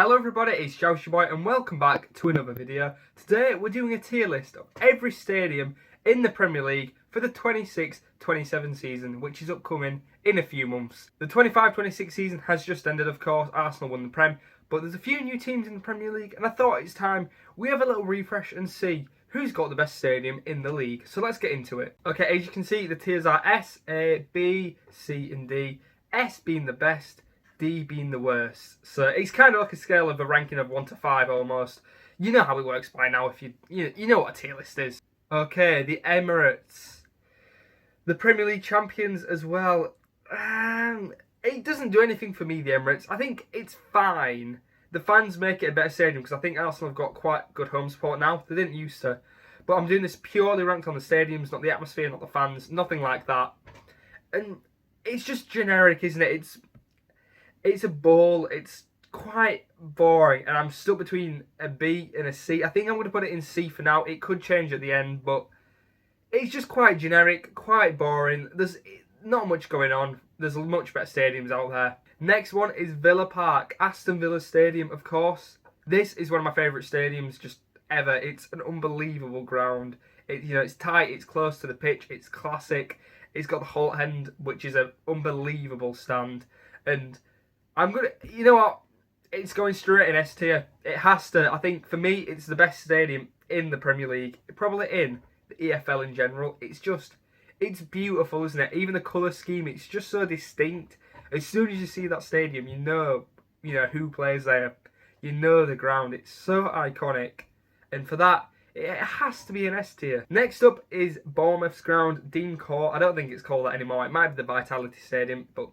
Hello everybody, it's Josh your boy and welcome back to another video. Today we're doing a tier list of every stadium in the Premier League for the 26-27 season, which is upcoming in a few months. The 25-26 season has just ended, of course. Arsenal won the Prem, but there's a few new teams in the Premier League and I thought it's time we have a little refresh and see who's got the best stadium in the league. So let's get into it. Okay, as you can see, the tiers are S, A, B, C and D. S being the best, D being the worst. So it's kind of like a scale of a ranking of 1 to 5 almost. You know how it works by now if you know what a tier list is. Okay, the Emirates. The Premier League champions as well. It doesn't do anything for me, the Emirates. I think it's fine. The fans make it a better stadium because I think Arsenal have got quite good home support now. They didn't used to. But I'm doing this purely ranked on the stadiums, not the atmosphere, not the fans, nothing like that. And it's just generic, isn't it? It's a ball. It's quite boring, and I'm stuck between a B and a C. I think I'm going to put it in C for now. It could change at the end, but it's just quite generic, quite boring. There's not much going on. There's much better stadiums out there. Next one is Villa Park, Aston Villa Stadium, of course. This is one of my favourite stadiums just ever. It's an unbelievable ground. It's tight, it's close to the pitch, it's classic. It's got the Holt End, which is an unbelievable stand, and you know what? It's going straight in S tier. It has to. I think for me, it's the best stadium in the Premier League. Probably in the EFL in general. It's beautiful, isn't it? Even the colour scheme, it's just so distinct. As soon as you see that stadium, you know who plays there. You know the ground. It's so iconic. And for that, it has to be an S tier. Next up is Bournemouth's ground, Dean Court. I don't think it's called that anymore. It might be the Vitality Stadium, but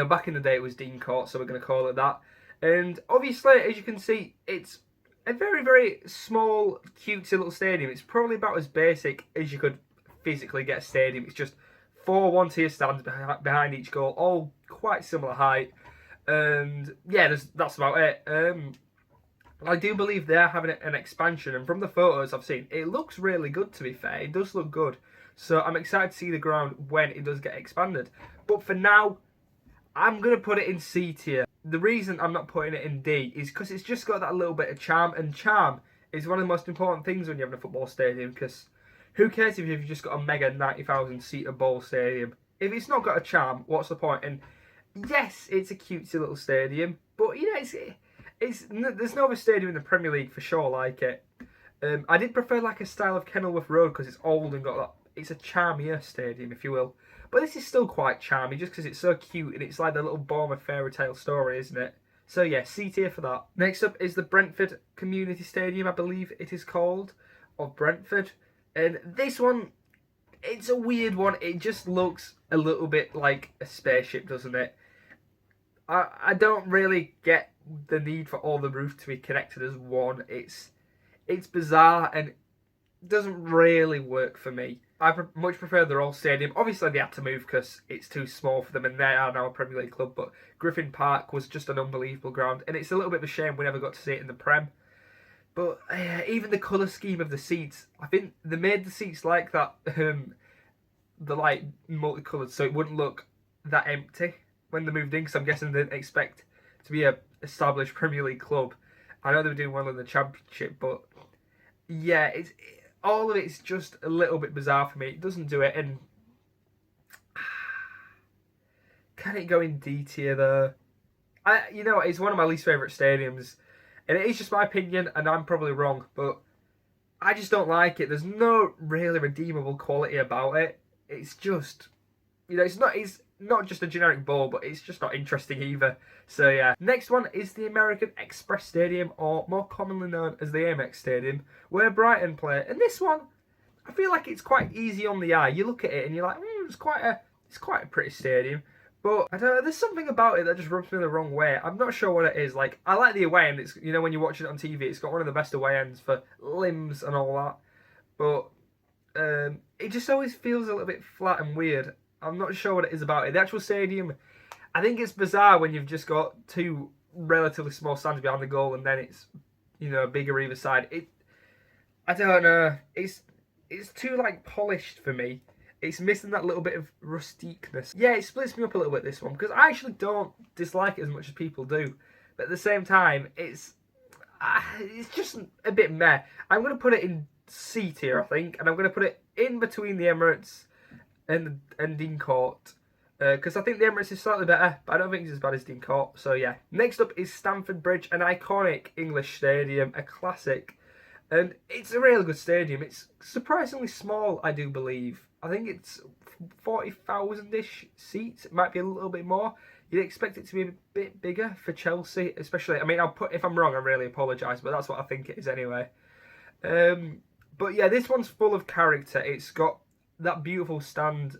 back in the day it was Dean Court, so we're going to call it that. And obviously, as you can see, it's a very, very small, cutesy little stadium. It's probably about as basic as you could physically get a stadium. It's just 4 one-tier stands behind each goal, all quite similar height. And yeah, that's about it. I do believe they're having an expansion, and from the photos I've seen, it looks really good, to be fair. It does look good. So I'm excited to see the ground when it does get expanded. But for now, I'm going to put it in C tier. The reason I'm not putting it in D is because it's just got that little bit of charm, and charm is one of the most important things when you have a football stadium, because who cares if you've just got a mega 90,000 seater ball stadium? If it's not got a charm, what's the point? And yes, it's a cutesy little stadium, but there's no other stadium in the Premier League for sure like it. I did prefer like a style of Kenilworth Road because it's old and got that. It's a charmier stadium, if you will. But this is still quite charming just because it's so cute and it's like the little Bournemouth fairy tale story, isn't it? So yeah, C tier for that. Next up is the Brentford Community Stadium, I believe it is called, of Brentford. And this one, it's a weird one. It just looks a little bit like a spaceship, doesn't it? I don't really get the need for all the roofs to be connected as one. It's bizarre and doesn't really work for me. I much prefer the Royal Stadium. Obviously, they had to move because it's too small for them, and they are now a Premier League club. But Griffin Park was just an unbelievable ground, and it's a little bit of a shame we never got to see it in the Prem. But even the colour scheme of the seats, I think they made the seats like that, the like multicoloured, so it wouldn't look that empty when they moved in. Because I'm guessing they didn't expect to be a established Premier League club. I know they were doing well in the Championship, but yeah, all of it's just a little bit bizarre for me. It doesn't do it, and can it go in D tier though? It's one of my least favourite stadiums, and it is just my opinion, and I'm probably wrong, but I just don't like it. There's no really redeemable quality about it. It's just, it's not just a generic ball, but it's just not interesting either. So yeah. Next one is the American Express Stadium, or more commonly known as the Amex Stadium, where Brighton play. And this one, I feel like it's quite easy on the eye. You look at it and you're like, it's quite a pretty stadium. But I don't know, there's something about it that just rubs me the wrong way. I'm not sure what it is. Like, I like the away end. It's when you're watching it on TV, it's got one of the best away ends for limbs and all that. But it just always feels a little bit flat and weird. I'm not sure what it is about it. The actual stadium, I think it's bizarre when you've just got 2 relatively small stands behind the goal and then it's, bigger either side. I don't know. It's too polished for me. It's missing that little bit of rustiqueness. Yeah, it splits me up a little bit, this one, because I actually don't dislike it as much as people do. but at the same time, it's just a bit meh. I'm going to put it in C tier, I think, and I'm going to put it in between the Emirates and Dean Court. Because I think the Emirates is slightly better, but I don't think it's as bad as Dean Court. So yeah. Next up is Stamford Bridge, an iconic English stadium, a classic. And it's a really good stadium. It's surprisingly small, I do believe. I think it's 40,000-ish seats. It might be a little bit more. You'd expect it to be a bit bigger for Chelsea, especially. I mean, if I'm wrong, I really apologise, but that's what I think it is anyway. But yeah, this one's full of character. It's got that beautiful stand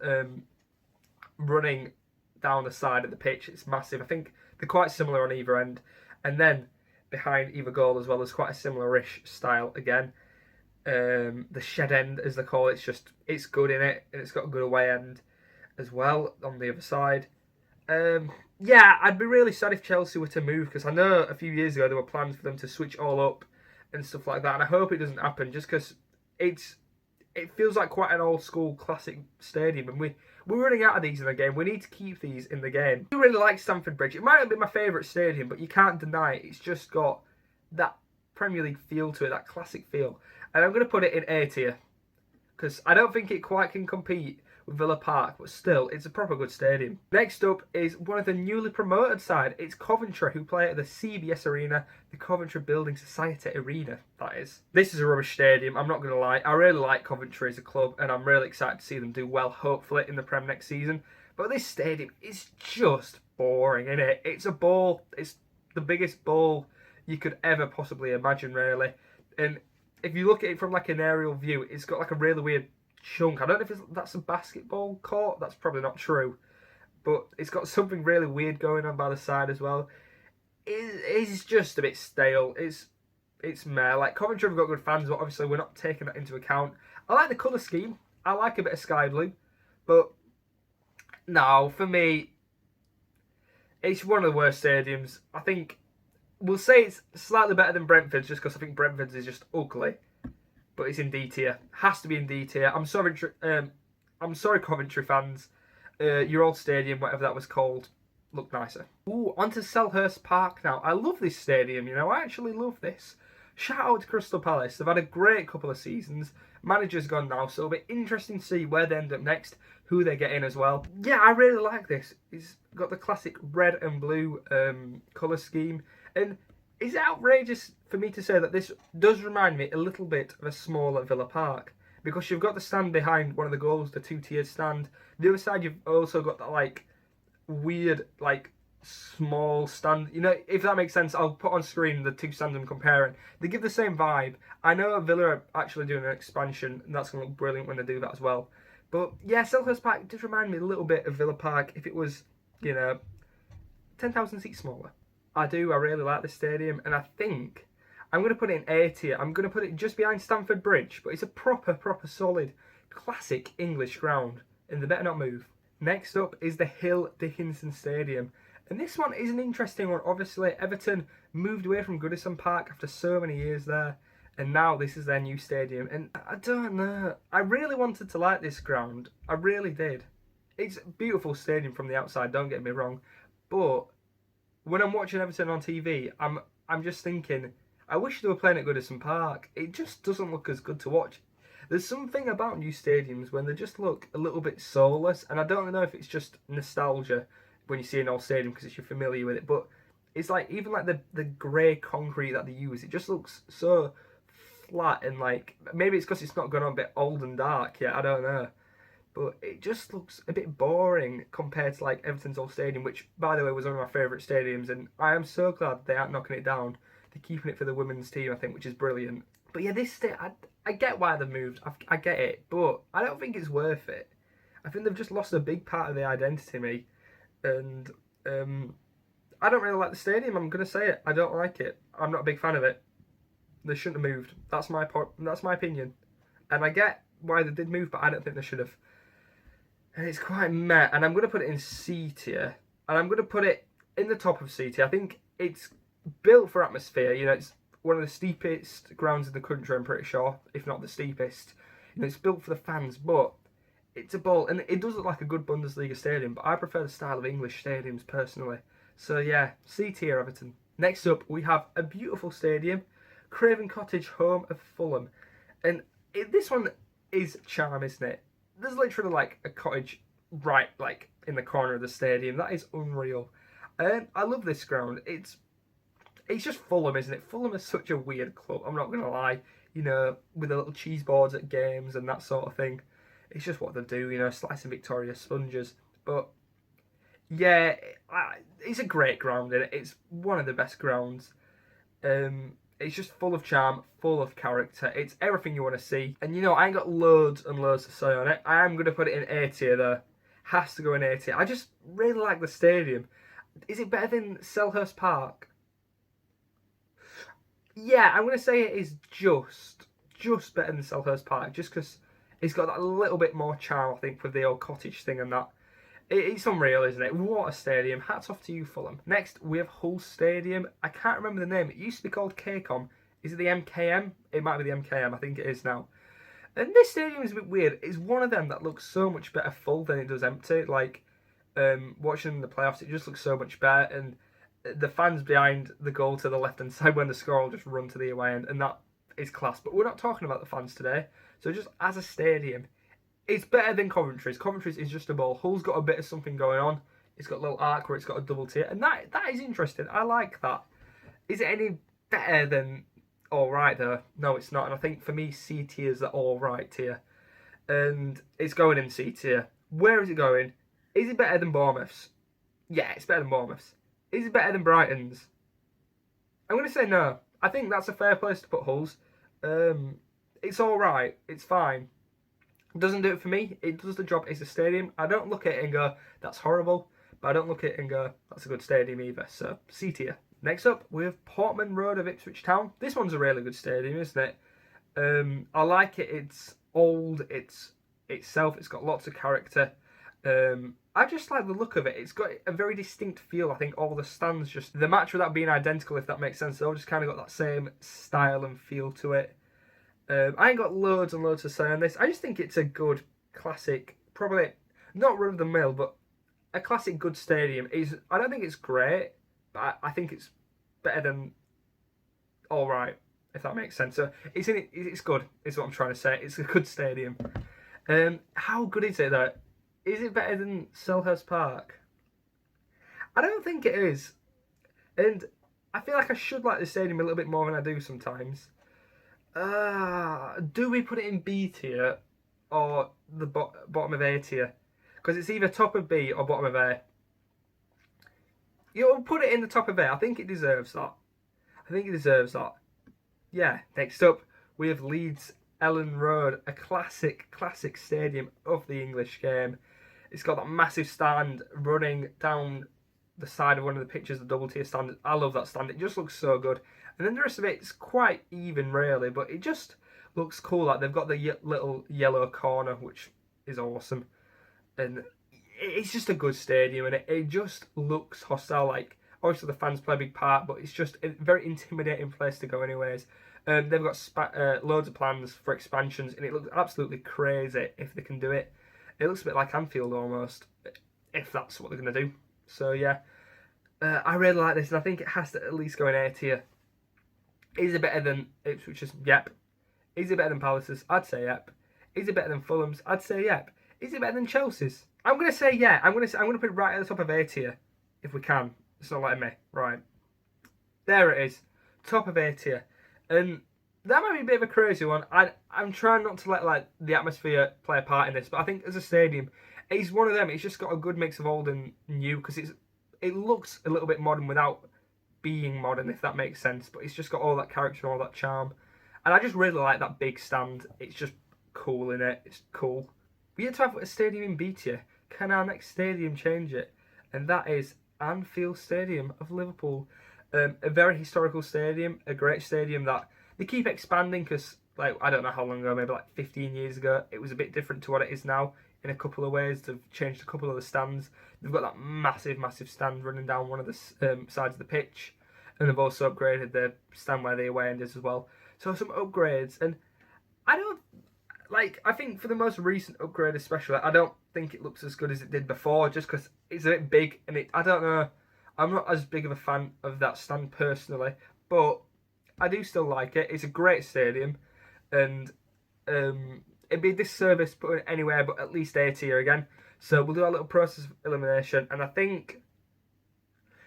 running down the side of the pitch. It's massive. I think they're quite similar on either end. And then behind either goal as well, there's quite a similar-ish style again. The shed end, as they call it, it's good in it, and it's got a good away end as well on the other side. Yeah, I'd be really sad if Chelsea were to move, because I know a few years ago there were plans for them to switch all up and stuff like that, and I hope it doesn't happen, just because it feels like quite an old school classic stadium, and we're running out of these in the game. We need to keep these in the game. I really like Stamford Bridge. It might not be my favourite stadium, but you can't deny it. It's just got that Premier League feel to it, that classic feel. And I'm going to put it in A tier, because I don't think it quite can compete with Villa Park, but still, it's a proper good stadium. Next up is one of the newly promoted side. It's Coventry, who play at the CBS Arena, the Coventry Building Society Arena, that is. This is a rubbish stadium, I'm not going to lie. I really like Coventry as a club, and I'm really excited to see them do well, hopefully, in the Prem next season. But this stadium is just boring, isn't it? It's a ball. It's the biggest ball you could ever possibly imagine, really. And if you look at it from like an aerial view, it's got like a really weird chunk. I don't know if that's a basketball court. That's probably not true. But it's got something really weird going on by the side as well. It's just a bit stale. It's meh. Like, Coventry have got good fans, but obviously we're not taking that into account. I like the colour scheme. I like a bit of sky blue. But no, for me, it's one of the worst stadiums. I think we'll say it's slightly better than Brentford's, just because I think Brentford's is just ugly. But it's in D tier. Has to be in D tier. I'm sorry, Coventry fans. Your old stadium, whatever that was called, looked nicer. Ooh, onto Selhurst Park now. I love this stadium, you know. I actually love this. Shout out to Crystal Palace. They've had a great couple of seasons. Manager's gone now, so it'll be interesting to see where they end up next, who they get in as well. Yeah, I really like this. It's got the classic red and blue colour scheme. And is it outrageous for me to say that this does remind me a little bit of a smaller Villa Park? Because you've got the stand behind one of the goals, the two-tiered stand. The other side, you've also got that, like, weird, like, small stand. You know, if that makes sense, I'll put on screen the two stands I'm comparing. They give the same vibe. I know Villa are actually doing an expansion, and that's going to look brilliant when they do that as well. But, yeah, Selhurst Park does remind me a little bit of Villa Park if it was, you know, 10,000 seats smaller. I really like this stadium, and I think I'm going to put it in A tier. I'm going to put it just behind Stamford Bridge, but it's a proper solid, classic English ground, and they better not move. Next up is the Hill Dickinson Stadium, and this one is an interesting one. Obviously, Everton moved away from Goodison Park after so many years there, and now this is their new stadium, and I don't know. I really wanted to like this ground. I really did. It's a beautiful stadium from the outside, don't get me wrong, but when I'm watching Everton on TV, I'm just thinking, I wish they were playing at Goodison Park. It just doesn't look as good to watch. There's something about new stadiums when they just look a little bit soulless, and I don't know if it's just nostalgia when you see an old stadium because you're familiar with it, but it's like, even like the grey concrete that they use, it just looks so flat, and like, maybe it's because it's not gone on a bit old and dark yet, I don't know. But it just looks a bit boring compared to like Everton's old stadium, which, by the way, was one of my favourite stadiums. And I am so glad they aren't knocking it down. They're keeping it for the women's team, I think, which is brilliant. But yeah, this I get why they've moved. I get it. But I don't think it's worth it. I think they've just lost a big part of their identity, me. And I don't really like the stadium. I'm going to say it. I don't like it. I'm not a big fan of it. They shouldn't have moved. That's my opinion. And I get why they did move, but I don't think they should have. And it's quite meh, and I'm going to put it in C tier, and I'm going to put it in the top of C tier. I think it's built for atmosphere. You know, it's one of the steepest grounds in the country, I'm pretty sure, if not the steepest. You know, it's built for the fans, but it's a ball, and it does look like a good Bundesliga stadium, but I prefer the style of English stadiums, personally. So yeah, C tier, Everton. Next up, we have a beautiful stadium, Craven Cottage, home of Fulham. And this one is charm, isn't it? There's literally like a cottage right like in the corner of the stadium. That is unreal. I love this ground. It's just Fulham, isn't it? Fulham is such a weird club. I'm not gonna lie. You know, with the little cheese boards at games and that sort of thing. It's just what they do. You know, slicing Victoria sponges. But yeah, it's a great ground. And it's one of the best grounds. It's just full of charm, full of character. It's everything you want to see. And you know, I ain't got loads and loads to say on it. I am going to put it in A tier though. Has to go in A tier. I just really like the stadium. Is it better than Selhurst Park? Yeah, I'm going to say it is just better than Selhurst Park. Just because it's got that little bit more charm, I think, with the old cottage thing and that. It's unreal, isn't it? What a stadium. Hats off to you, Fulham. Next, we have Hull Stadium. I can't remember the name. It used to be called KCOM. Is it the MKM? It might be the MKM. I think it is now. And this stadium is a bit weird. It's one of them that looks so much better full than it does empty. Like, watching the playoffs, it just looks so much better. And the fans behind the goal to the left-hand side when the score will just run to the away end. And that is class. But we're not talking about the fans today. So just as a stadium, it's better than Coventry's. Coventry's is just a ball. Hull's got a bit of something going on. It's got a little arc where it's got a double tier. And that is interesting. I like that. Is it any better than alright though? No, it's not. And I think for me, C tier is the alright tier. And it's going in C tier. Where is it going? Is it better than Bournemouth's? Yeah, it's better than Bournemouth's. Is it better than Brighton's? I'm going to say no. I think that's a fair place to put Hull's. It's alright. It's fine. Doesn't do it for me. It does the job. It's a stadium. I don't look at it and go, that's horrible. But I don't look at it and go, that's a good stadium either. So, C tier. Next up, we have Portman Road of Ipswich Town. This one's a really good stadium, isn't it? I like it. It's old. It's itself. It's got lots of character. I just like the look of it. It's got a very distinct feel. I think all the stands just... The match without being identical, if that makes sense. They all just kind of got that same style and feel to it. I ain't got loads and loads to say on this. I just think it's a good, classic, probably not run of the mill, but a classic good stadium. I don't think it's great, but I think it's better than all right, if that makes sense. So it's good, is what I'm trying to say. It's a good stadium. How good is it though? Is it better than Selhurst Park? I don't think it is, and I feel like I should like the stadium a little bit more than I do sometimes. Do we put it in B tier or the bottom of A tier? Because it's either top of B or bottom of A. You'll put it in the top of A. I think it deserves that. Yeah, next up, we have Leeds Ellen Road, a classic stadium of the English game. It's got that massive stand running down the side of one of the pictures, the double tier stand. I love that stand. It just looks so good. And then the rest of it's quite even, really, but it just looks cool. Like they've got the little yellow corner, which is awesome. And it's just a good stadium, and it just looks hostile. Like, obviously the fans play a big part, but it's just a very intimidating place to go anyways. They've got loads of plans for expansions, and it looks absolutely crazy if they can do it. It looks a bit like Anfield almost, if that's what they're going to do. So yeah, I really like this, and I think it has to at least go in A tier. Is it better than Ipswich's? Yep. Is it better than Palace's? I'd say yep. Is it better than Fulham's? I'd say yep. Is it better than Chelsea's? I'm gonna say yeah. I'm gonna put it right at the top of A tier, if we can. It's not letting me. Right. There it is. Top of A tier. And that might be a bit of a crazy one. I'm trying not to let like the atmosphere play a part in this, but I think as a stadium, it's one of them. It's just got a good mix of old and new because it looks a little bit modern without being modern, if that makes sense. But it's just got all that character and all that charm. And I just really like that big stand. It's just cool in it. It's cool. We had to have a stadium in B tier. Can our next stadium change it? And that is Anfield Stadium of Liverpool. A very historical stadium, a great stadium that they keep expanding because, like, I don't know how long ago, maybe like 15 years ago, it was a bit different to what it is now in a couple of ways. They've changed a couple of the stands. They've got that massive stand running down one of the sides of the pitch, and they've also upgraded the stand where the away end is as well. So some upgrades, and I think for the most recent upgrade especially, I don't think it looks as good as it did before, just because it's a bit big, and I don't know. I'm not as big of a fan of that stand personally, but I do still like it. It's a great stadium, and it'd be a disservice putting it anywhere but at least A tier again. So we'll do our little process of elimination, and I think,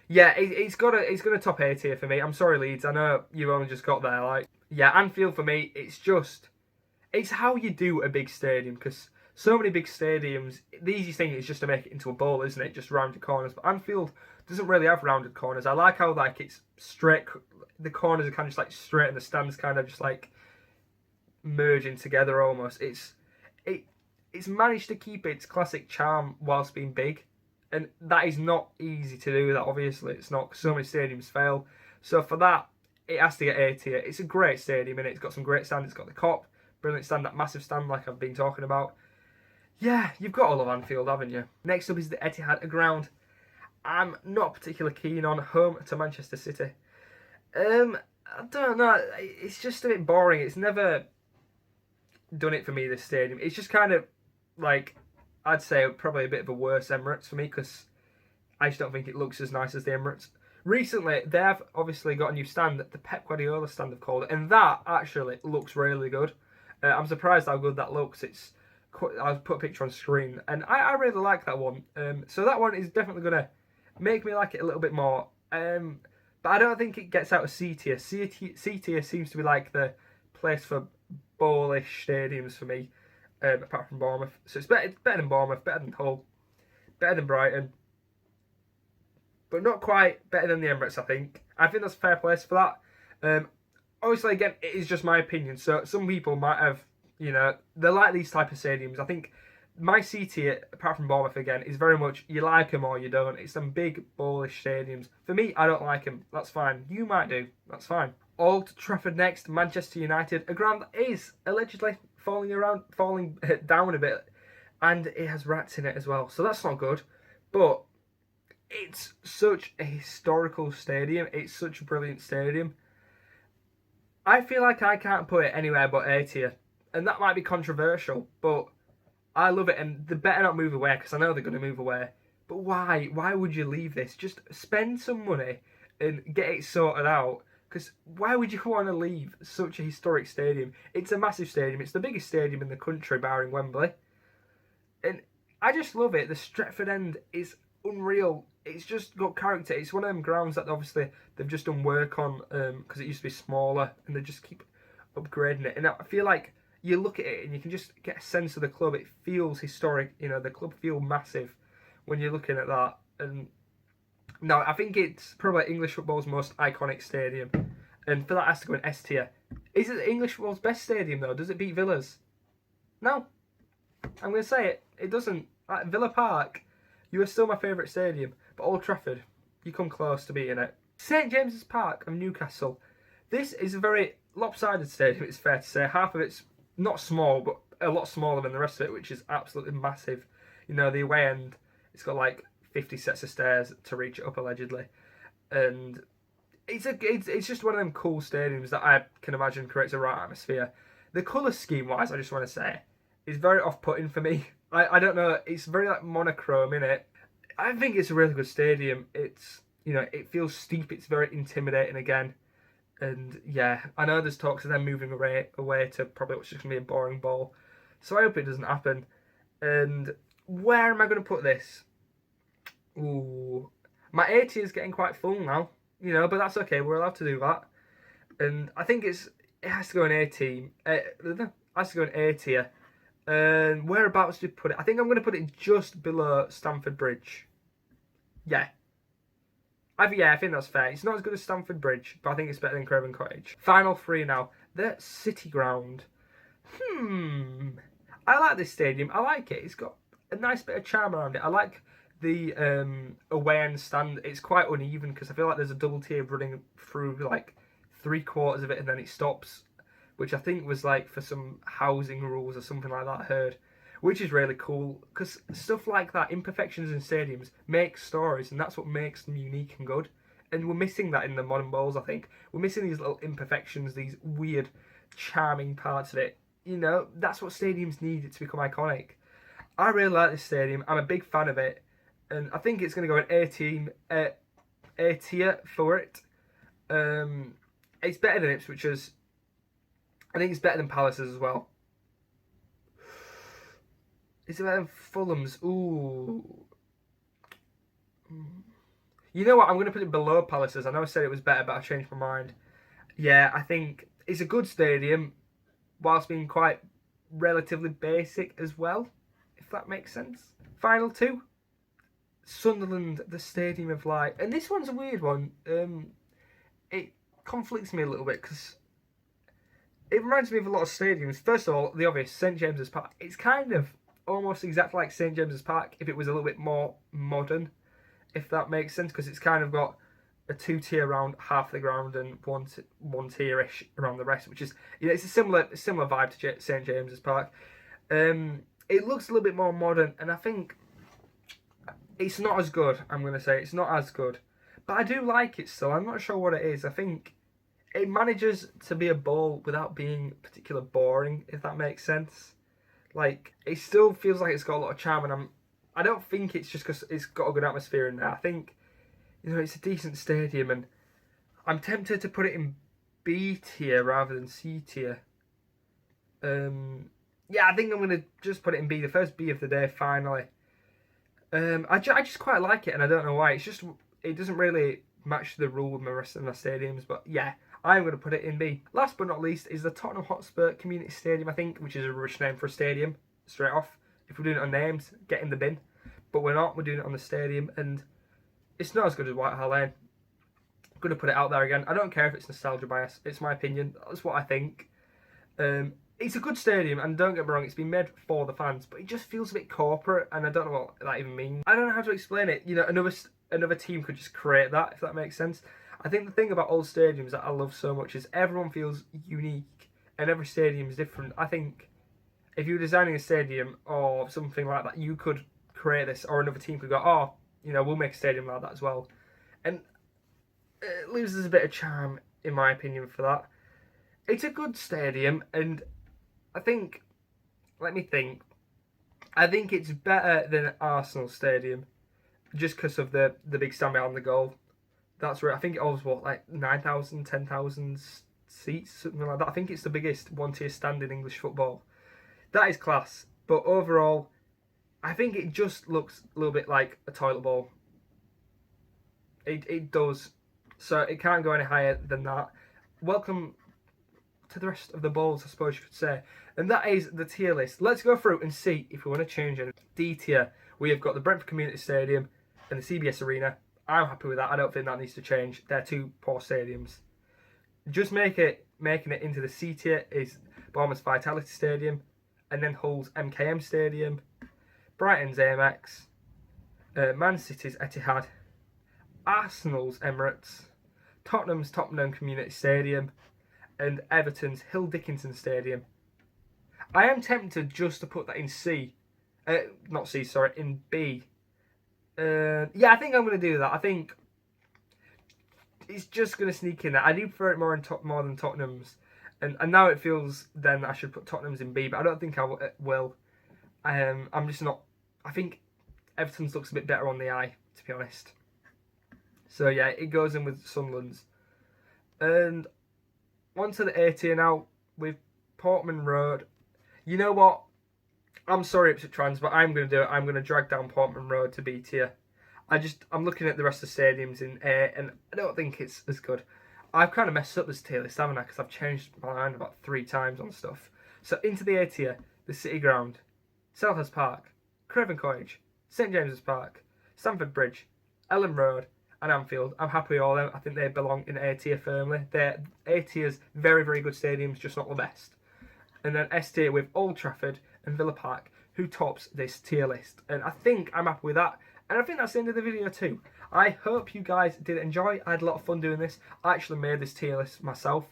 yeah, it's gonna top A tier for me. I'm sorry, Leeds. I know you only just got there. Like, yeah, Anfield for me, it's how you do a big stadium, because so many big stadiums, the easiest thing is just to make it into a bowl, isn't it? Just rounded corners. But Anfield doesn't really have rounded corners. I like how like it's straight. The corners are kind of just like straight, and the stands kind of just like merging together almost. It's managed to keep its classic charm whilst being big, and that is not easy to do. That obviously it's not. 'Cause so many stadiums fail. So for that, it has to get A tier. It's a great stadium, and it's got some great stands. It's got the Cop, brilliant stand, that massive stand like I've been talking about. Yeah, you've got all of Anfield, haven't you? Next up is the Etihad, a ground I'm not particularly keen on, home to Manchester City. I don't know. It's just a bit boring. It's never done it for me, this stadium. It's just kind of like, I'd say probably a bit of a worse Emirates for me, because I just don't think it looks as nice as the Emirates. Recently, they've obviously got a new stand, the Pep Guardiola stand they've called it, and that actually looks really good. I'm surprised how good that looks. I'll put a picture on screen, and I really like that one. So that one is definitely going to make me like it a little bit more. But I don't think it gets out of C tier. C tier seems to be like the place for bowlish stadiums for me, apart from Bournemouth. So it's better than Bournemouth, better than Hull, better than Brighton, but not quite better than the Emirates, I think. I think that's a fair place for that. Obviously, again, it is just my opinion. So some people might have, they like these type of stadiums. I think my C tier, apart from Bournemouth again, is very much you like them or you don't. It's some big, bullish stadiums. For me, I don't like them. That's fine. You might do. That's fine. Old Trafford next, Manchester United, a ground that is allegedly falling down a bit, and it has rats in it as well. So that's not good. But it's such a historical stadium. It's such a brilliant stadium. I feel like I can't put it anywhere but A tier. And that might be controversial, but I love it, and they better not move away, because I know they're going to move away. But why? Why would you leave this? Just spend some money and get it sorted out, because why would you want to leave such a historic stadium? It's a massive stadium. It's the biggest stadium in the country, barring Wembley. And I just love it. The Stretford End is unreal. It's just got character. It's one of them grounds that obviously they've just done work on, because it used to be smaller, and they just keep upgrading it. And I feel like you look at it and you can just get a sense of the club. It feels historic. The club feel massive when you're looking at that. And no, I think it's probably English football's most iconic stadium, and for that it has to go in S tier. Is it English football's best stadium though? Does it beat Villa's? No, I'm going to say it. It doesn't. At Villa Park, you are still my favourite stadium, but Old Trafford, you come close to beating it. St James's Park of Newcastle. This is a very lopsided stadium, it's fair to say. Half of it's not small, but a lot smaller than the rest of it, which is absolutely massive. The away end, it's got like 50 sets of stairs to reach it up, allegedly. And it's just one of them cool stadiums that I can imagine creates a right atmosphere. The colour scheme wise, I just want to say, is very off-putting for me. I don't know, it's very like monochrome in it. I think it's a really good stadium. It's, it feels steep, it's very intimidating again. And yeah, I know there's talks of them moving away to probably what's just going to be a boring ball. So I hope it doesn't happen. And where am I going to put this? Ooh, my A tier is getting quite full now, but that's okay. We're allowed to do that. And I think it has to go in A team. It has to go in A tier. And whereabouts do you put it? I think I'm going to put it just below Stamford Bridge. Yeah. I think that's fair. It's not as good as Stamford Bridge, but I think it's better than Craven Cottage. Final three now. The City Ground. I like this stadium. I like it. It's got a nice bit of charm around it. I like the away end stand. It's quite uneven because I feel like there's a double tier running through like 3/4 of it and then it stops, which I think was like for some housing rules or something like that I heard, which is really cool because stuff like that, imperfections in stadiums, make stories, and that's what makes them unique and good. And we're missing that in the modern bowls, I think. We're missing these little imperfections, these weird, charming parts of it. That's what stadiums need to become iconic. I really like this stadium. I'm a big fan of it. And I think it's going to go in A team. A tier for it. It's better than Ipswich's. I think it's better than Palace's as well. Is it better than Fulham's? Ooh. You know what? I'm going to put it below Palace's. I know I said it was better, but I changed my mind. Yeah, I think it's a good stadium, whilst being quite relatively basic as well, if that makes sense. Final two. Sunderland, the Stadium of Light. And this one's a weird one. It conflicts me a little bit because it reminds me of a lot of stadiums. First of all, the obvious, St James's Park. It's kind of almost exactly like St James's Park if it was a little bit more modern, if that makes sense, because it's kind of got a 2-tier around half the ground and one tier-ish around the rest, which is, you know, it's a similar vibe to St James's Park. It looks a little bit more modern, and I think it's not as good. I'm going to say it's not as good, but I do like it still. I'm not sure what it is. I think it manages to be a ball without being particularly boring, if that makes sense. Like, it still feels like it's got a lot of charm, and I don't think it's just because it's got a good atmosphere in there. I think, you know, it's a decent stadium, and I'm tempted to put it in B tier rather than C tier. Yeah, I think I'm going to just put it in B, the first B of the day, finally. I just quite like it, and I don't know why. It's just, it doesn't really match the rule with the rest of my stadiums, but yeah, I'm going to put it in B. Last but not least is the Tottenham Hotspur Community Stadium, I think, which is a rubbish name for a stadium, straight off. If we're doing it on names, get in the bin. But we're not, we're doing it on the stadium, and it's not as good as White Hart Lane. I'm going to put it out there again. I don't care if it's nostalgia bias, it's my opinion, that's what I think. It's a good stadium, and don't get me wrong, it's been made for the fans, but it just feels a bit corporate, and I don't know what that even means. I don't know how to explain it. You know, another team could just create that, if that makes sense. I think the thing about old stadiums that I love so much is everyone feels unique, and every stadium is different. I think if you were designing a stadium or something like that, you could create this, or another team could go, oh, you know, we'll make a stadium like that as well. And it loses a bit of charm, in my opinion, for that. It's a good stadium, and I think, let me think, I think it's better than Arsenal Stadium, just because of the big stand behind the goal. That's where I think it holds, what, like 9,000, 10,000 seats, something like that. I think it's the biggest one-tier stand in English football. That is class, but overall, I think it just looks a little bit like a toilet bowl. It does, so it can't go any higher than that. Welcome to the rest of the balls, I suppose you could say. And that is the tier list. Let's go through and see if we want to change it. D tier, we have got the Brentford Community Stadium and the CBS Arena. I'm happy with that. I don't think that needs to change. They're two poor stadiums. Just making it into the C tier is Bournemouth's Vitality Stadium, and then Hull's MKM Stadium, Brighton's AMX, Man City's Etihad, Arsenal's Emirates, Tottenham's Tottenham Community Stadium, and Everton's Hill Dickinson Stadium. I am tempted just to put that in C. Not C, sorry, in B. Yeah, I think I'm going to do that. I think it's just going to sneak in there. I do prefer it more than Tottenham's. And now it feels then I should put Tottenham's in B, but I don't think I will. I'm just not... I think Everton's looks a bit better on the eye, to be honest. So yeah, it goes in with Sunderland's. And on to the A tier now with Portman Road. You know what? I'm sorry, Ipswich fans, but I'm going to do it. I'm going to drag down Portman Road to B tier. I'm looking at the rest of the stadiums in A, and I don't think it's as good. I've kind of messed up this tier list, haven't I? Because I've changed my mind about 3 times on stuff. So into the A tier, the City Ground, Selhurst Park, Craven Cottage, St James's Park, Stamford Bridge, Ellen Road, and Anfield. I'm happy with all them. I think they belong in A tier firmly. They're A tier's very, very good stadiums, just not the best. And then S tier with Old Trafford and Villa Park, who tops this tier list. And I think I'm happy with that. And I think that's the end of the video too. I hope you guys did enjoy. I had a lot of fun doing this. I actually made this tier list myself.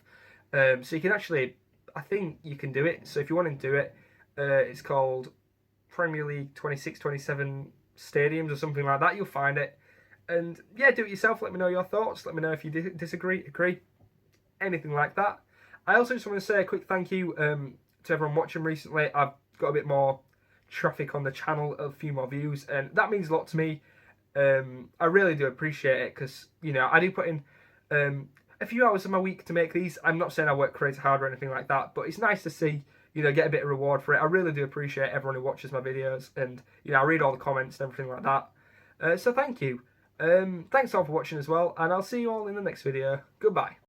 So you can actually, I think you can do it. So if you want to do it, it's called Premier League 26-27 Stadiums or something like that. You'll find it. And yeah, do it yourself. Let me know your thoughts. Let me know if you disagree, agree, anything like that. I also just want to say a quick thank you to everyone watching recently. I've got a bit more traffic on the channel, a few more views, and that means a lot to me. I really do appreciate it because, you know, I do put in a few hours of my week to make these. I'm not saying I work crazy hard or anything like that, but it's nice to see, you know, get a bit of reward for it. I really do appreciate everyone who watches my videos, and, you know, I read all the comments and everything like that. So thank you. Thanks all for watching as well, and I'll see you all in the next video. Goodbye.